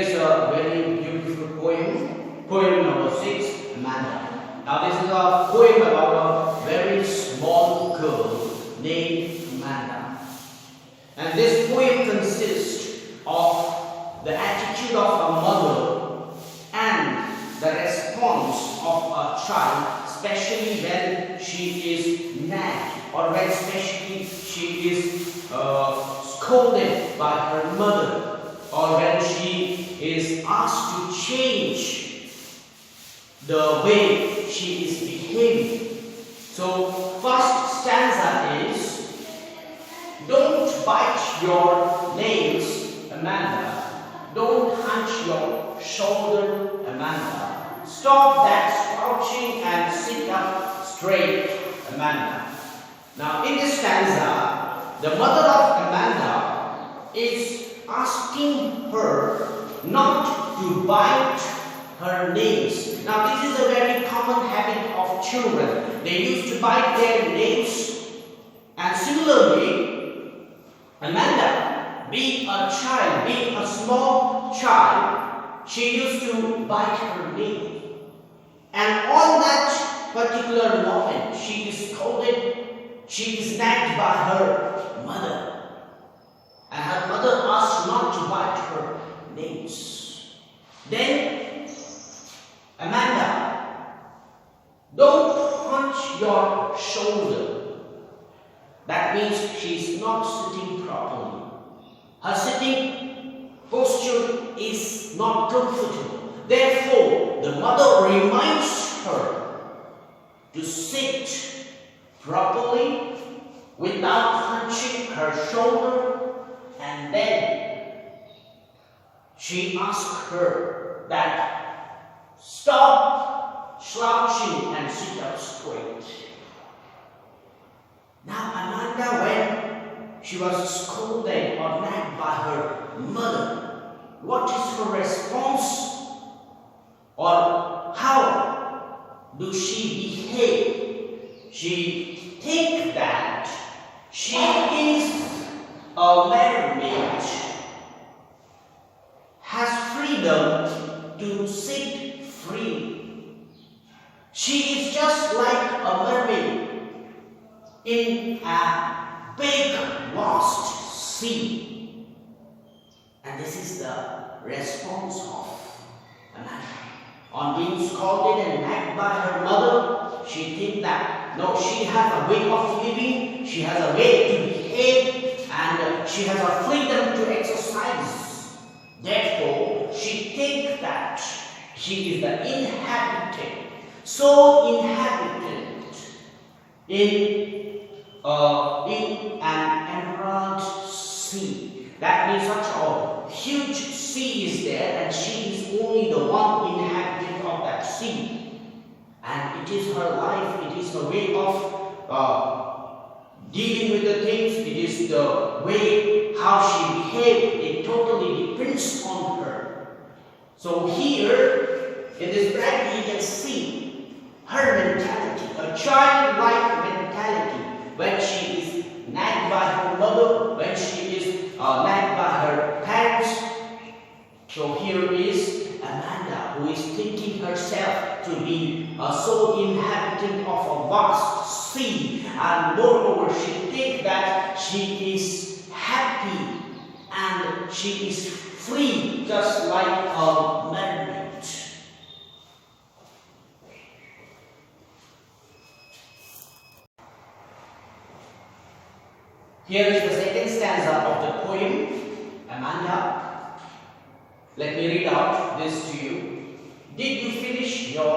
is a very beautiful poem, poem number 6, Amanda. Now this is a poem about a very small girl named Amanda. And this poem consists of the attitude of a mother and the response of a child, especially when she is nagged or when especially she is scolded by her mother, or when she is asked to change the way she is behaving. So first stanza is, don't bite your nails, Amanda. Don't hunch your shoulder, Amanda. Stop that slouching and sit up straight, Amanda. Now in this stanza, the mother of Amanda is asking her not to bite her nails. Now this is a very common habit of children. They used to bite their nails, and similarly Amanda, being a child, being a small child, she used to bite her nail. And on that particular moment, she is scolded, she is nagged by her mother. And her mother asked not to bite her nails. Then, Amanda, don't hunch your shoulder. That means she is not sitting properly. Her sitting posture is not comfortable. Therefore, the mother reminds her to sit properly without hunching her shoulder. And then she asked her that stop slouching and sit up straight. Now Amanda, when she was scolded or nagged by her mother, what is her response? Or how do she behave? She thinks that she is a mermaid, has freedom to sit free. She is just like a mermaid in a big vast sea. And this is the response of Amanda. On being scolded and nagged by her mother, she thinks that no, she has a way of living, she has a way to behave, and she has a freedom to exercise. Therefore, she thinks that she is the inhabitant, sole inhabitant in an emerald sea. That means such a huge sea is there, and she is only the one inhabitant of that sea. And it is her life, it is her way of dealing with the things, it is the way how she behaves, it totally depends on her. So here, in this bracket, you can see her mentality, a childlike mentality, when she is nagged by her mother, when she is nagged by her parents. So here is Amanda, who is thinking herself to be a sole inhabitant of a vast sea, and moreover she thinks that she is happy and she is free, just like a mermaid. Here is the second stanza of the poem, Amanda. Let me read out this to you. Did you finish your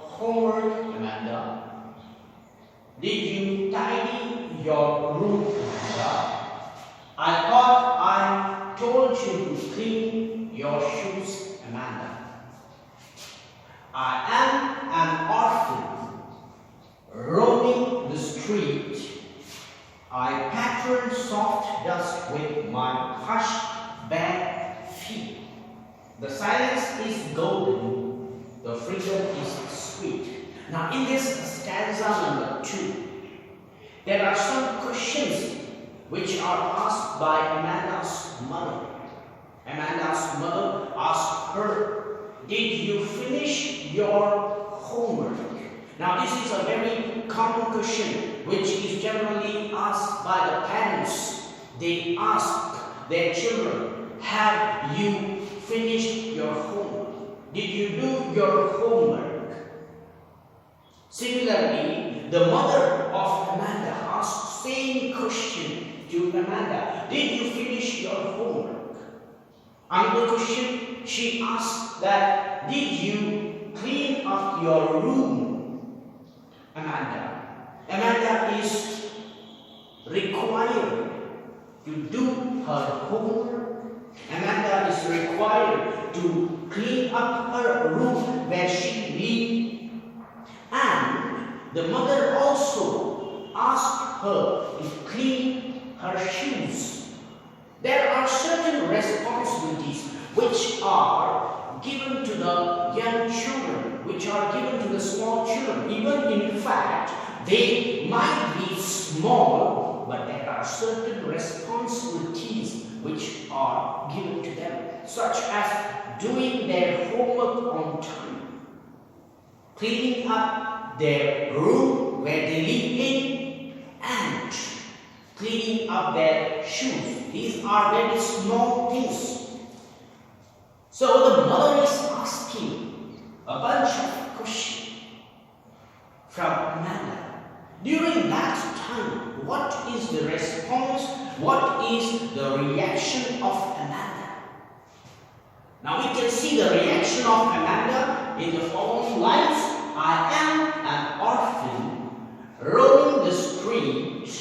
homework, Amanda? Did you tidy your room, Amanda? I thought I told you to clean your shoes, Amanda. I am an orphan, roaming the street. I pattern soft dust with my hushed bare feet. The silence is golden, the freedom is sweet. Now in this stanza number 2, there are some questions which are asked by Amanda's mother. Amanda's mother asks her, did you finish your homework? Now this is a very common question which is generally asked by the parents. They ask their children, have you finished your homework? Did you do your homework? Similarly, the mother of Amanda asked same question to Amanda, did you finish your homework? Another question, she asked that, did you clean up your room? Amanda is required to do her homework. Amanda is required to clean up her room where she lives. And the mother also asked her to clean her shoes. There are certain responsibilities which are given to the young children, which are given to the small children. Even in fact, they might be small, but there are certain responsibilities which are given to them, such as doing their homework on time, cleaning up their room where they live in, and cleaning up their shoes. These are very small things. So the mother is asking a bunch of questions from Amanda. During that time, what is the response? What is the reaction of Amanda? Now we can see the reaction of Amanda in the following lines. I am an orphan, roaming the street.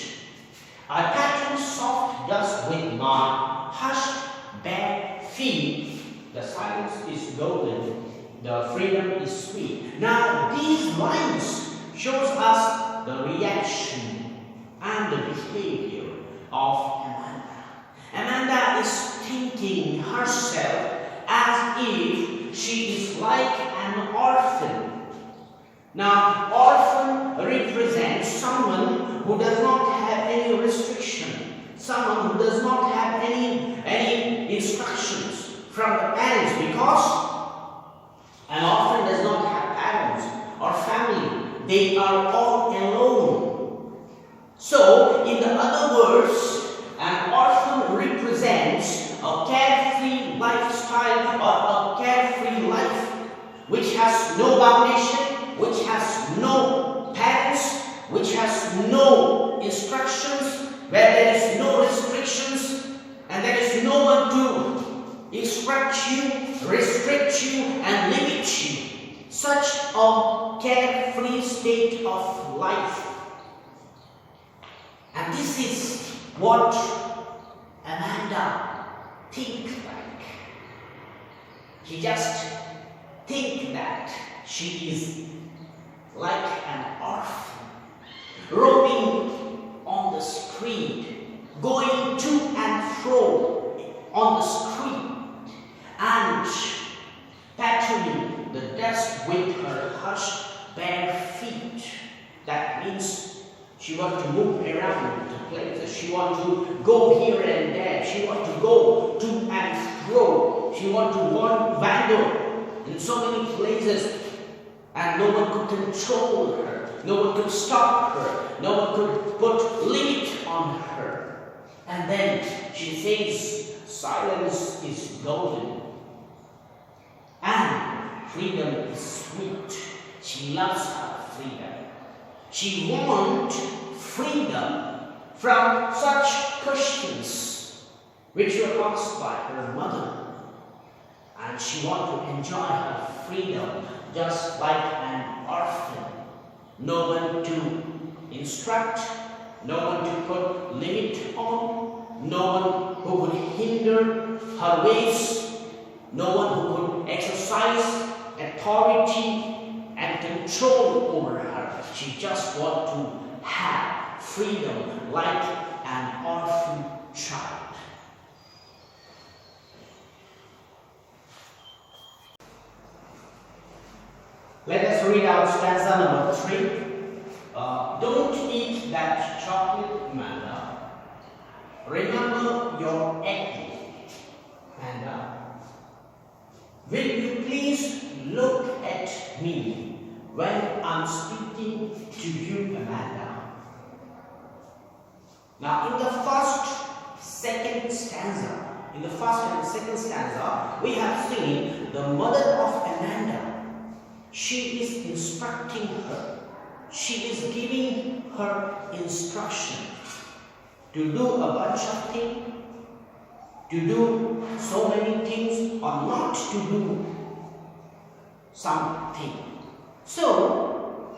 I pattern soft dust with my hushed bare feet. The silence is golden, the freedom is sweet. Now these lines shows us the reaction and the behavior of Amanda. Amanda is thinking herself as if she is like an orphan. Now, orphan represents someone who does not have any restriction, someone who does not have any instructions from the parents, because an orphan does not have parents or family. They are all alone. So, in the other words, an orphan represents a carefree lifestyle or a carefree life which has no foundation, which has no parents, which has no instructions, where there is no restrictions, and there is no one to instruct you, restrict you, and limit you. Such a carefree state of life. And this is what Amanda thinks like. She just thinks that she is like an orphan, roaming on the street, going to and fro on the street, and patterning the dust with her hushed bare feet. That means she wants to move around to places. She wants to go here and there. She wants to go to and fro. She wants to wander in so many places. And no one could control her. No one could stop her. No one could put limit on her. And then she says, silence is golden. And freedom is sweet. She loves her freedom. She wants freedom from such questions which were asked by her mother. And she wants to enjoy her freedom just like an orphan. No one to instruct, no one to put limit on, no one who would hinder her ways, no one who would exercise authority and control over her. She just wants to have freedom like an orphan child. Let us read out stanza number 3. Don't eat that chocolate, Amanda. Remember your acne, Amanda. will you please look at me when I'm speaking to you, Amanda? Now, in the first and second stanza, we have seen the mother of Amanda. She is instructing her. She is giving her instruction to do a bunch of things, to do so many things, or not to do something. So,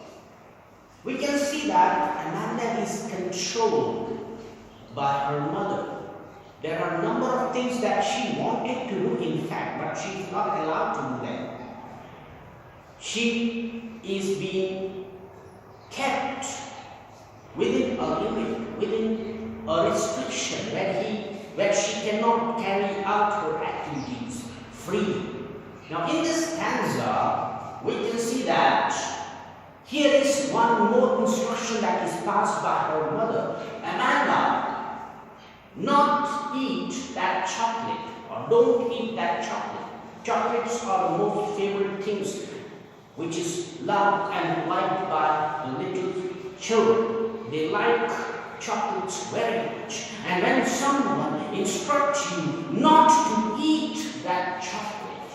we can see that Amanda is controlled by her mother. There are a number of things that she wanted to do in fact, but she is not allowed to do them. She is being kept within a limit, within a restriction where she cannot carry out her activities freely. Now in this stanza, we can see that here is one more instruction that is passed by her mother. Amanda, not eat that chocolate, or don't eat that chocolate. Chocolates are the most favorite things which is loved and liked by little children. They like chocolates very much. And when someone instructs you not to eat that chocolate,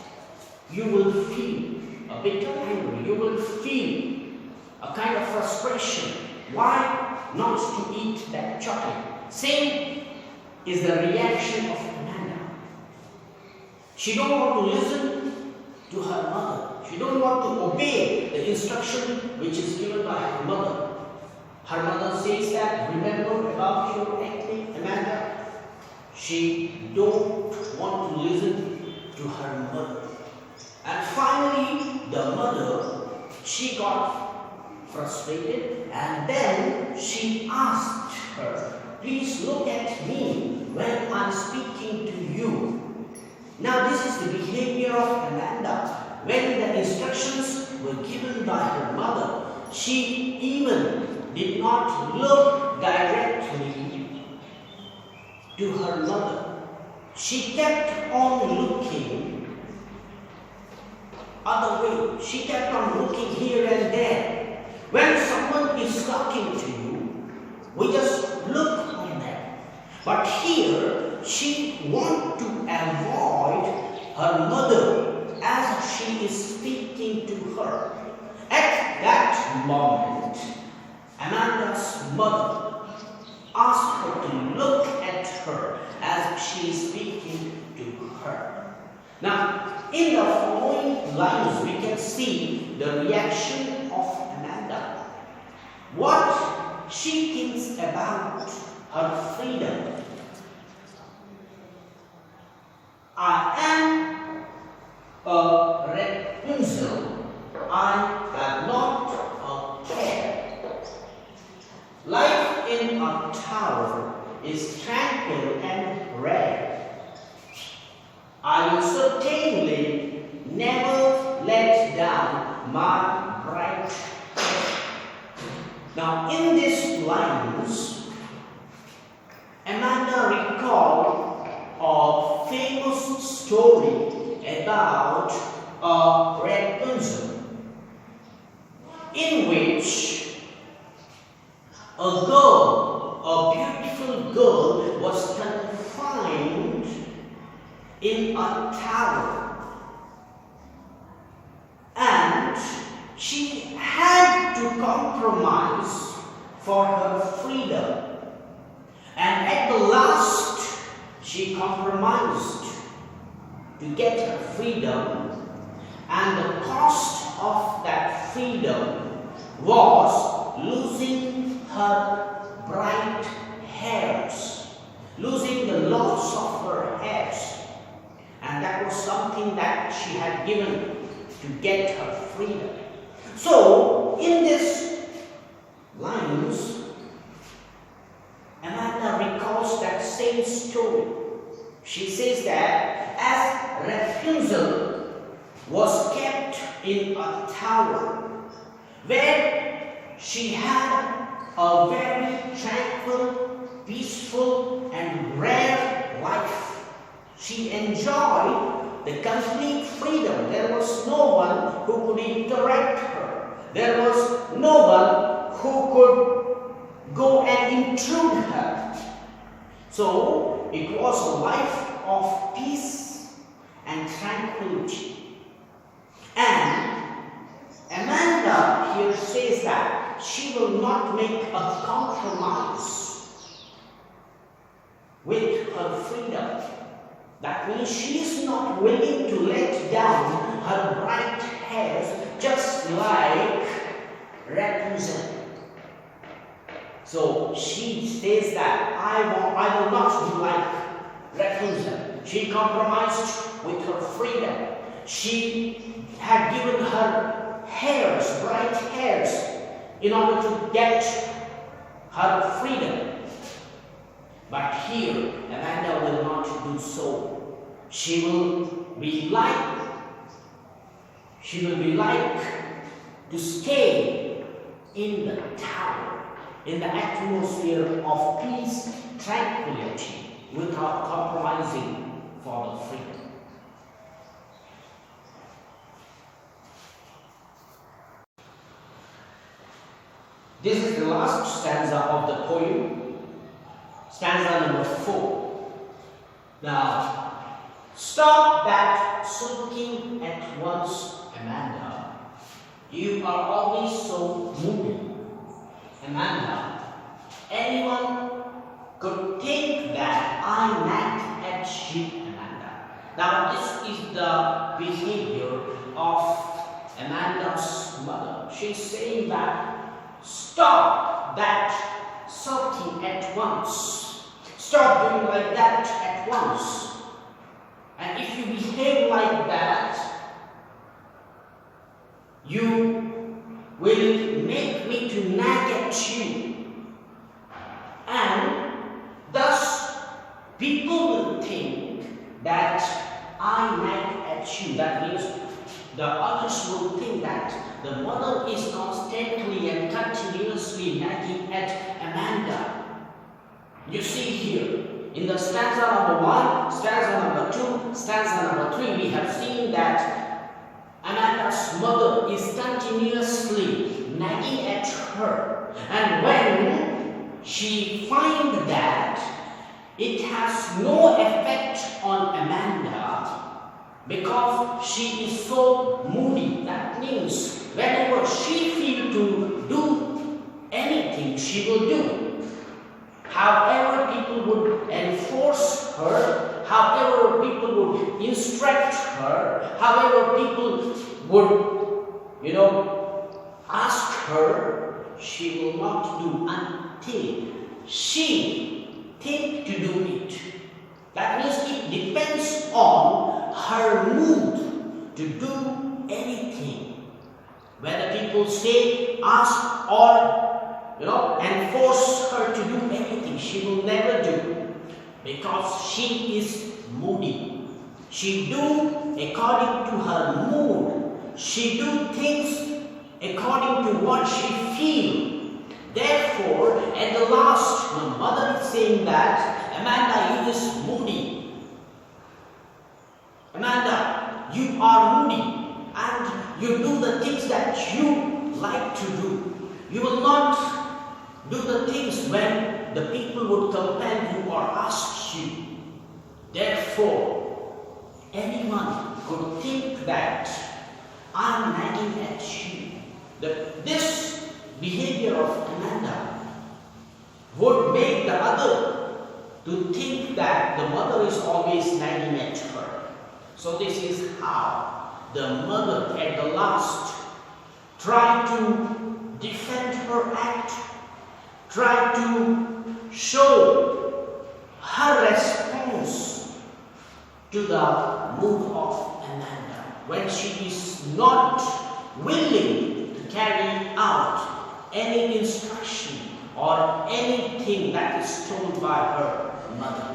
you will feel a bit angry. You will feel a kind of frustration. Why not to eat that chocolate? Same is the reaction of Amanda. She don't want to listen to her mother. She don't want to obey the instruction which is given by her mother. Her mother says that, remember about your acne, Amanda. She don't want to listen to her mother. And finally, the mother, she got frustrated, and then she asked her, please look at me when I'm speaking to you. Now this is the behavior of Amanda. When the instructions were given by her mother, she even did not look directly to her mother. She kept on looking other way. She kept on looking here and there. When someone is talking to you, we just look on them. But here, she wants to avoid her mother as she is speaking to her. At that moment, Amanda's mother asked her to look at her as she is speaking to her. Now, in the following lines, we can see the reaction of Amanda. What she thinks about her freedom. I am a Rapunzel. I have not a care. Life in a tower is tranquil and rare. I will certainly never let down my bright head. Now, in these lines, Amanda recalled a famous story about a Rapunzel, in which a girl, a beautiful girl, was confined in a tower, and she had to compromise for her freedom. And at the last, she compromised to get her freedom, and the cost of that freedom was losing her bright hairs, losing the loss of her hairs. And that was something that she had given to get her freedom. So, in these lines, Amanda recalls that same story. She says that as Rapunzel was kept in a tower where she had a very tranquil, peaceful, and rare life. She enjoyed the complete freedom. There was no one who could interrupt her. There was no one who could go and intrude her. So it was a life of peace and tranquility. And Amanda here says that she will not make a compromise with her freedom. That means she is not willing to let down her bright hairs just like Rapunzel. So she says that I will not be like Rapunzel. She compromised with her freedom. She had given her hairs, bright hairs, in order to get her freedom. But here, Amanda will not do so. She will be like to stay in the tower, in the atmosphere of peace, tranquility, without compromising for the freedom. This is the last stanza of the poem, stanza number 4. Now, stop that sulking at once, Amanda. You are always so moody. Amanda, anyone could think that I nag at you, Amanda. Now, this is the behavior of Amanda's mother. She's saying that stop that sulking at once. Stop doing like that at once. And if you behave like that, you will make me to nag at you. And thus, people will think that I nag at you. That means the others will think that the mother is constantly and continuously nagging at Amanda. You see here, in the stanza number 1, stanza number 2, stanza number 3, we have seen that Amanda's mother is continuously nagging at her. And when she finds that it has no effect on Amanda, because she is so moody, that means whenever she feels to do anything, she will do. However people would enforce her, however people would instruct her, however people would, ask her, she will not do until she thinks to do it. That means it depends on her mood to do anything. Whether people say, ask, or enforce her to do anything, she will never do, because she is moody. She do according to her mood. She do things according to what she feels. Therefore, at the last, the mother is saying that, Amanda, you is moody. Amanda, you are moody, and you do the things that you like to do. You will not do the things when the people would compel you or ask you. Therefore, anyone could think that I am nagging at you. This behavior of Amanda would make the other to think that the mother is always nagging at her. So this is how the mother at the last tried to defend her act, tried to show her response to the mood of Amanda when she is not willing to carry out any instruction or anything that is told by her mother.